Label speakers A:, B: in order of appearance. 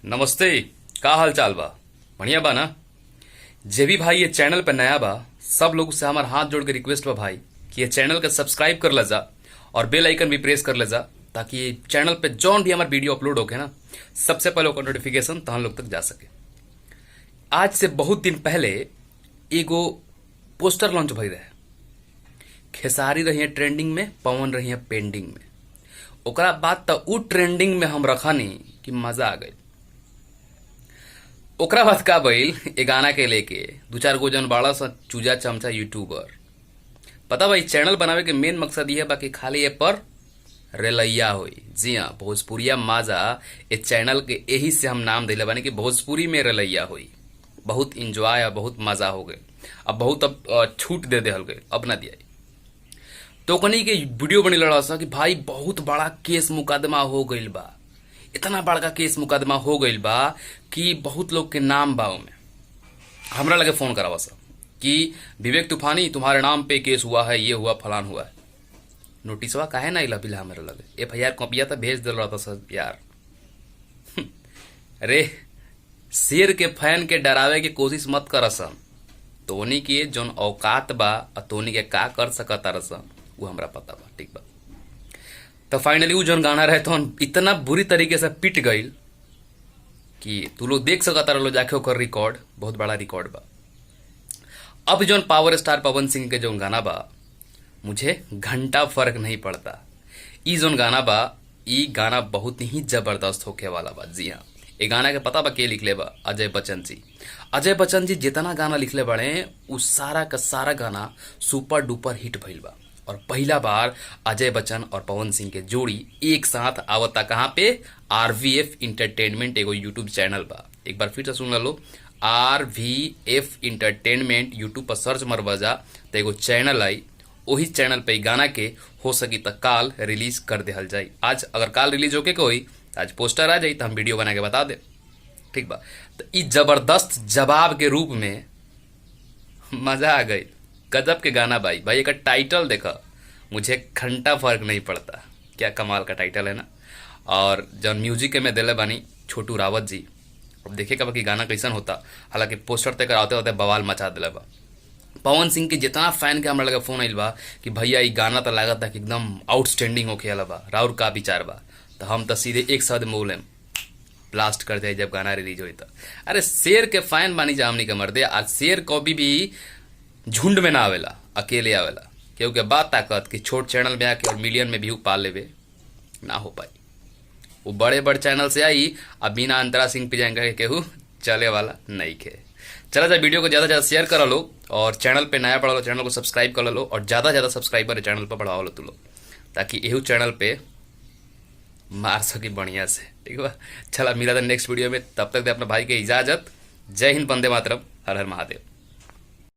A: नमस्ते। का हाल चाल बा? बढ़िया बा ना? जे भी भाई ये चैनल पे नया बा, सब लोग से हमार हाथ जोड़ के रिक्वेस्ट बा भाई कि ये चैनल के सब्सक्राइब कर ले जा और बेल आइकन भी प्रेस कर ले जा, ताकि ये चैनल पे जौन भी हमार वीडियो अपलोड होके ना, सबसे पहले ओकर नोटिफिकेशन तहन लोग तक जा सके। आज से बहुत दिन पहले एगो पोस्टर लॉन्च भई रहे। खेसारी रही ट्रेंडिंग में, पवन रही पेंडिंग में। ओकरा बाद तो उ ट्रेंडिंग में हम रखनी कि मजा आ गई। ओकरा बाद का भइल, ए गाना के लेके दो चार गो जन बाड़ा सा चूजा चमचा यूट्यूबर। पता भाई, चैनल बनावे के मेन मकसद ये बा कि खाली ए पर रेलैया होई। जी हाँ, भोजपुरिया माजा ए चैनल के यही से हम नाम दिले बानी कि भोजपुरी में रेलैया होई। बहुत इंजॉय और बहुत मजा हो गए। अब बहुत अब छूट दे देहल गए, अब ना दिया। तो कनी के वीडियो बनी लड़ा सा कि भाई बहुत बड़ा केस मुकदमा हो गईल बा। इतना बड़का केस मुकदमा हो गईल बा कि बहुत लोग के नाम बा में। हमरा लगे फोन करावा सा कि विवेक तूफानी तुम्हारे नाम पे केस हुआ है, ये हुआ, फलान हुआ है। नोटिसवा काहे ना इला बिला हमारे लगे? FIR कॉपिया तो भेज दिल रहा था सर यार। अरे शेर के फैन के डरावे की कोशिश मत कर सन। तोनी के जोन औकात बा और तोनी के का कर सकता रसन वो हमरा पता बा, ठीक बा। तो फाइनली वो जोन गाना रहे तो इतना बुरी तरीके से पिट गई कि तू लोग देख सकता रहो जाके ओकर रिकॉर्ड, बहुत बड़ा रिकॉर्ड बा। अब जोन पावर स्टार पवन सिंह के जोन गाना बा, मुझे घंटा फर्क नहीं पड़ता। ई जोन गाना बा, ई गाना बहुत ही जबरदस्त होके वाला बा। जी हाँ, ये गाना के पता बा के लिखले बा? अजय बच्चन जी। अजय बच्चन जी जितना गाना लिखले बड़े उ सारा का सारा गाना सुपर डुपर हिट भइल बा। और पहला बार अजय बच्चन और पवन सिंह के जोड़ी एक साथ आवता कहाँ पे? RVF इंटरटेनमेंट एगो यूट्यूब चैनल बा। एक बार फिर से सुन लो, RVF इंटरटेनमेंट यूट्यूब पर सर्च मरवा जा तो एगो चैनल आई। वही चैनल पे गाना के हो सकी तो काल रिलीज कर देहल जाई। आज अगर काल रिलीज होके कोई आज पोस्टर आ जाई तो हम वीडियो बना के बता दे, ठीक बा। तो इस जबरदस्त जवाब के रूप में मजा आ गई। गजब के गाना भाई। भाई एक टाइटल देखा, मुझे घंटा फर्क नहीं पड़ता। क्या कमाल का टाइटल है ना। और जब म्यूजिक के में दिले बानी छोटू रावत जी। अब देखे का कि गाना कैसन होता। हालांकि पोस्टर तक आते होते बवाल मचा दिले बा। पवन सिंह के जितना फैन के हमरा लगे फोन आइल बा कि भैया ये गाना तो लागत था कि एकदम आउटस्टैंडिंग होके आला बा, राउर का विचार बा। तो हम तो सीधे एक शब्द में बोले ब्लास्ट कर जाए जब गाना रिलीज हुई तो। अरे शेर के फैन बानी जा हमनी के मर्दे। आज शेर कभी भी झुंड में ना आवेला, अकेले आवेला। क्योंकि बात ताकत कि छोट चैनल में आके और मिलियन में व्यू पा लेवे ना हो पाई। वो बड़े बड़े चैनल से आई, अब बिना अंतरा सिंह प्रियंका के केहू चले वाला नहीं खे। चला जा वीडियो को ज़्यादा से ज़्यादा शेयर कर लो और चैनल पे नया पढ़ा लो, चैनल को सब्सक्राइब कर लो और ज़्यादा से ज़्यादा सब्सक्राइबर चैनल पर बढ़ाओ लो तू लोग, ताकि यही चैनल पे मार सकी बढ़िया से, ठीक बा। चला मिला था नेक्स्ट वीडियो में, तब तक दे अपना भाई के इजाज़त। जय हिंद, वंदे मातरम, हर हर महादेव।